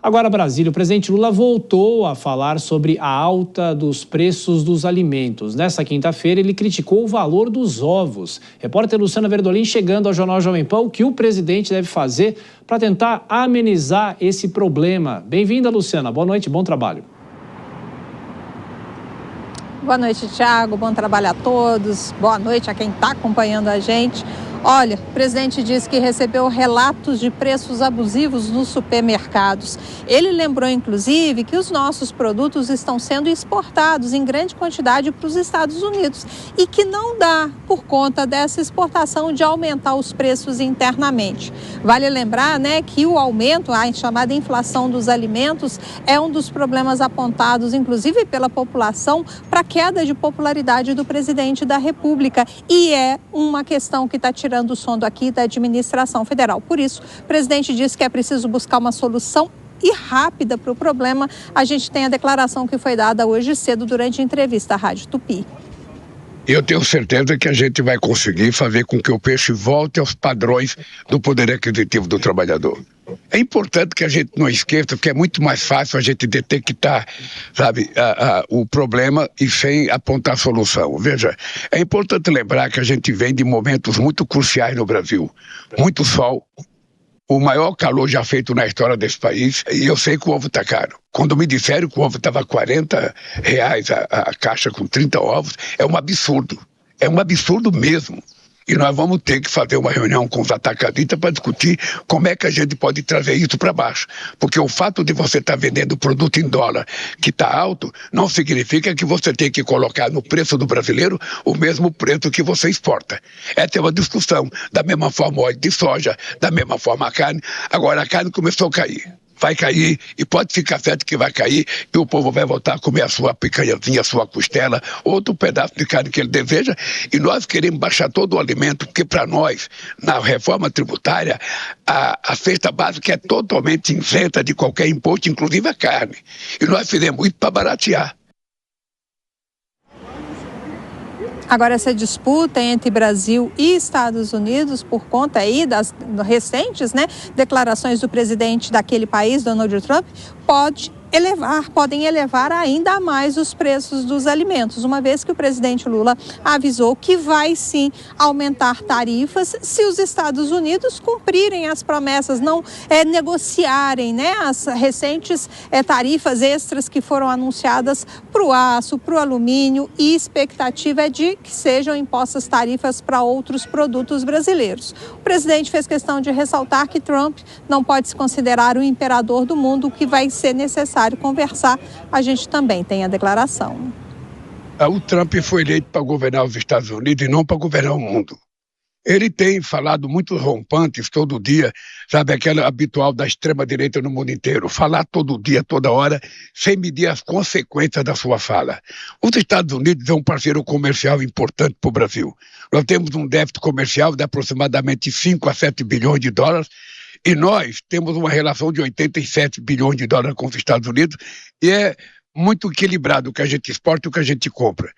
Agora, Brasília, o presidente Lula voltou a falar sobre a alta dos preços dos alimentos. Nessa quinta-feira, ele criticou o valor dos ovos. Repórter Luciana Verdolim chegando ao Jornal Jovem Pan, o que o presidente deve fazer para tentar amenizar esse problema. Bem-vinda, Luciana. Boa noite, bom trabalho. Boa noite, Thiago. Bom trabalho a todos. Boa noite a quem está acompanhando a gente. Olha, o presidente disse que recebeu relatos de preços abusivos nos supermercados. Ele lembrou, inclusive, que os nossos produtos estão sendo exportados em grande quantidade para os Estados Unidos e que não dá, por conta dessa exportação, de aumentar os preços internamente. Vale lembrar, que o aumento, a chamada inflação dos alimentos, é um dos problemas apontados, inclusive pela população, para a queda de popularidade do presidente da República. E é uma questão que está tirando o sono aqui da administração federal. Por isso, o presidente disse que é preciso buscar uma solução e rápida para o problema. A gente tem a declaração que foi dada hoje cedo durante a entrevista à Rádio Tupi. Eu tenho certeza que a gente vai conseguir fazer com que o peixe volte aos padrões do poder aquisitivo do trabalhador. É importante que a gente não esqueça que é muito mais fácil a gente detectar, o problema e sem apontar solução. Veja, é importante lembrar que a gente vem de momentos muito cruciais no Brasil. Muito sol, o maior calor já feito na história desse país, e eu sei que o ovo está caro. Quando me disseram que o ovo estava R$40 a caixa com 30 ovos, é um absurdo mesmo. E nós vamos ter que fazer uma reunião com os atacadistas para discutir como é que a gente pode trazer isso para baixo. Porque o fato de você estar vendendo produto em dólar que está alto, não significa que você tem que colocar no preço do brasileiro o mesmo preço que você exporta. Essa é uma discussão. Da mesma forma o óleo de soja, da mesma forma a carne. Agora a carne começou a cair. Vai cair, e pode ficar certo que vai cair, e o povo vai voltar a comer a sua picanhazinha, a sua costela, outro pedaço de carne que ele deseja, e nós queremos baixar todo o alimento, porque para nós, na reforma tributária, a cesta básica é totalmente isenta de qualquer imposto, inclusive a carne. E nós fizemos isso para baratear. Agora, essa disputa entre Brasil e Estados Unidos, por conta aí das recentes declarações do presidente daquele país, Donald Trump, podem elevar ainda mais os preços dos alimentos, uma vez que o presidente Lula avisou que vai sim aumentar tarifas se os Estados Unidos cumprirem as promessas, não negociarem as recentes tarifas extras que foram anunciadas para o aço, para o alumínio, e expectativa é de que sejam impostas tarifas para outros produtos brasileiros. O presidente fez questão de ressaltar que Trump não pode se considerar o imperador do mundo, o que vai ser necessário conversar. A gente também tem a declaração. O Trump foi eleito para governar os Estados Unidos e não para governar o mundo. Ele tem falado muito rompantes todo dia, aquela habitual da extrema-direita no mundo inteiro. Falar todo dia, toda hora, sem medir as consequências da sua fala. Os Estados Unidos é um parceiro comercial importante para o Brasil. Nós temos um déficit comercial de aproximadamente 5 a 7 bilhões de dólares, e nós temos uma relação de 87 bilhões de dólares com os Estados Unidos, e é muito equilibrado o que a gente exporta e o que a gente compra.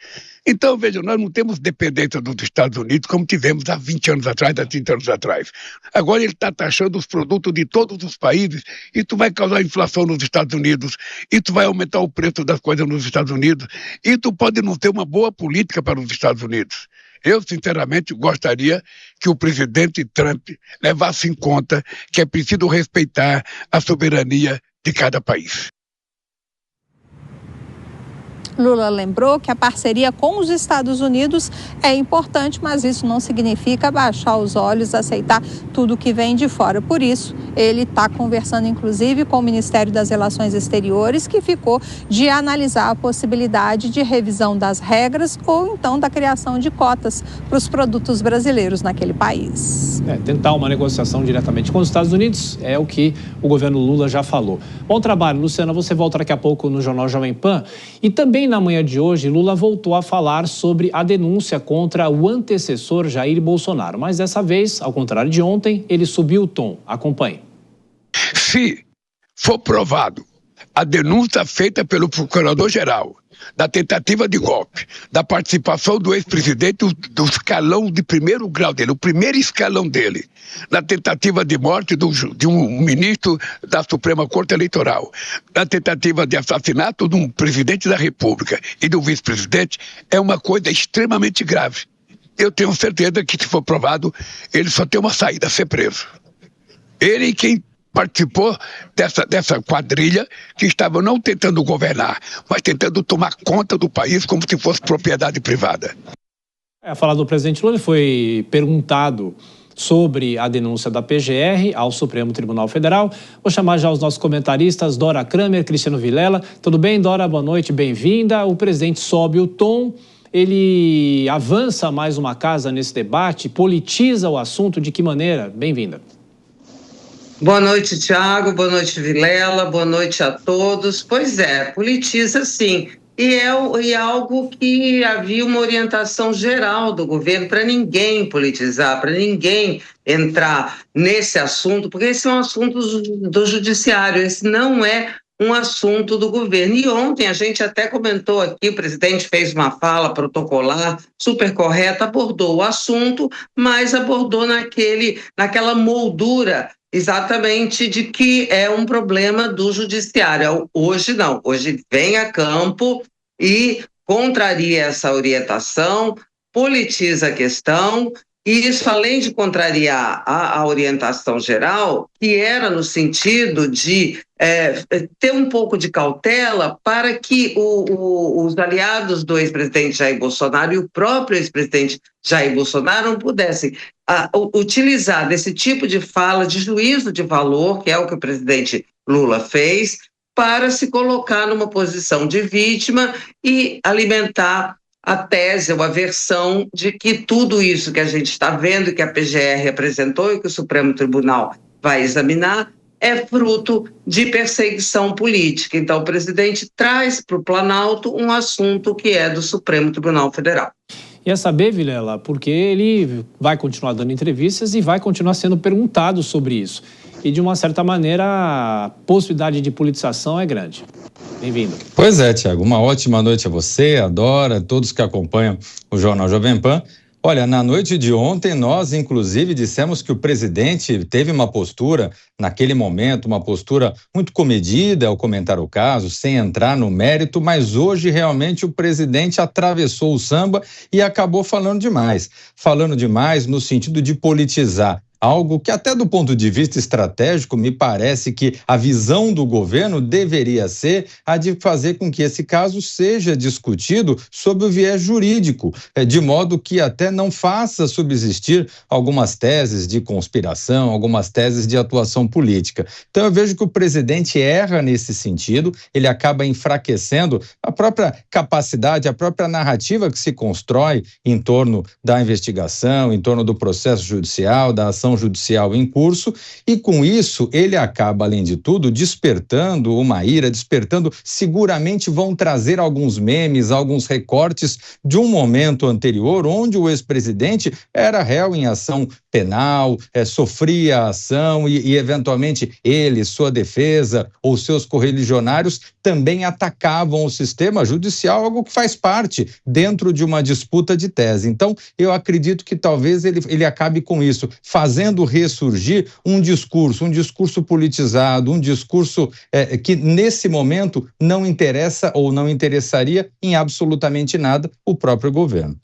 Então, veja, nós não temos dependência dos Estados Unidos como tivemos há 20 anos atrás, há 30 anos atrás. Agora ele está taxando os produtos de todos os países, isso vai causar inflação nos Estados Unidos, isso vai aumentar o preço das coisas nos Estados Unidos, isso pode não ter uma boa política para os Estados Unidos. Eu, sinceramente, gostaria que o presidente Trump levasse em conta que é preciso respeitar a soberania de cada país. Lula lembrou que a parceria com os Estados Unidos é importante, mas isso não significa baixar os olhos, aceitar tudo que vem de fora. Por isso, ele está conversando, inclusive, com o Ministério das Relações Exteriores, que ficou de analisar a possibilidade de revisão das regras ou, então, da criação de cotas para os produtos brasileiros naquele país. Tentar uma negociação diretamente com os Estados Unidos é o que o governo Lula já falou. Bom trabalho, Luciana. Você volta daqui a pouco no Jornal Jovem Pan. E também na manhã de hoje, Lula voltou a falar sobre a denúncia contra o antecessor Jair Bolsonaro. Mas dessa vez, ao contrário de ontem, ele subiu o tom. Acompanhe. Se for provado A denúncia feita pelo procurador-geral da tentativa de golpe, da participação do ex-presidente do escalão de primeiro grau dele, o primeiro escalão dele, na tentativa de morte de um ministro da Suprema Corte Eleitoral, na tentativa de assassinato de um presidente da República e do vice-presidente, é uma coisa extremamente grave. Eu tenho certeza que, se for provado, ele só tem uma saída: ser preso. Ele e quem participou dessa quadrilha que estava não tentando governar, mas tentando tomar conta do país como se fosse propriedade privada. A fala do presidente Lula foi perguntado sobre a denúncia da PGR ao Supremo Tribunal Federal. Vou chamar já os nossos comentaristas, Dora Kramer, Cristiano Vilela. Tudo bem, Dora? Boa noite, bem-vinda. O presidente sobe o tom, ele avança mais uma casa nesse debate, politiza o assunto. De que maneira? Bem-vinda. Boa noite, Tiago. Boa noite, Vilela. Boa noite a todos. Pois é, politiza sim. E é algo que havia uma orientação geral do governo para ninguém politizar, para ninguém entrar nesse assunto, porque esse é um assunto do judiciário, esse não é um assunto do governo. E ontem a gente até comentou aqui, o presidente fez uma fala protocolar, super correta, abordou o assunto, mas abordou naquela moldura exatamente de que é um problema do judiciário. Hoje não, hoje vem a campo e contraria essa orientação, politiza a questão, e isso, além de contrariar a orientação geral, que era no sentido de ter um pouco de cautela para que os aliados do ex-presidente Jair Bolsonaro e o próprio ex-presidente Jair Bolsonaro não pudessem utilizar desse tipo de fala, de juízo de valor, que é o que o presidente Lula fez, para se colocar numa posição de vítima e alimentar a tese ou a versão de que tudo isso que a gente está vendo, que a PGR apresentou e que o Supremo Tribunal vai examinar, é fruto de perseguição política. Então, o presidente traz para o Planalto um assunto que é do Supremo Tribunal Federal. E é saber, Vilela, porque ele vai continuar dando entrevistas e vai continuar sendo perguntado sobre isso. E, de uma certa maneira, a possibilidade de politização é grande. Bem-vindo. Pois é, Tiago. Uma ótima noite a você, a Dora, a todos que acompanham o Jornal Jovem Pan. Olha, na noite de ontem, nós, inclusive, dissemos que o presidente teve uma postura, naquele momento, uma postura muito comedida ao comentar o caso, sem entrar no mérito, mas hoje, realmente, o presidente atravessou o samba e acabou falando demais. Falando demais no sentido de politizar algo que, até do ponto de vista estratégico, me parece que a visão do governo deveria ser a de fazer com que esse caso seja discutido sob o viés jurídico, de modo que até não faça subsistir algumas teses de conspiração, algumas teses de atuação política. Então eu vejo que o presidente erra nesse sentido, ele acaba enfraquecendo a própria capacidade, a própria narrativa que se constrói em torno da investigação, em torno do processo judicial, da ação judicial em curso, e com isso ele acaba, além de tudo, despertando uma ira, seguramente vão trazer alguns memes, alguns recortes de um momento anterior, onde o ex-presidente era réu em ação penal, sofria a ação e eventualmente ele, sua defesa ou seus correligionários também atacavam o sistema judicial, algo que faz parte dentro de uma disputa de tese. Então, eu acredito que talvez ele acabe com isso, fazendo ressurgir um discurso politizado, um discurso que nesse momento não interessa ou não interessaria em absolutamente nada o próprio governo.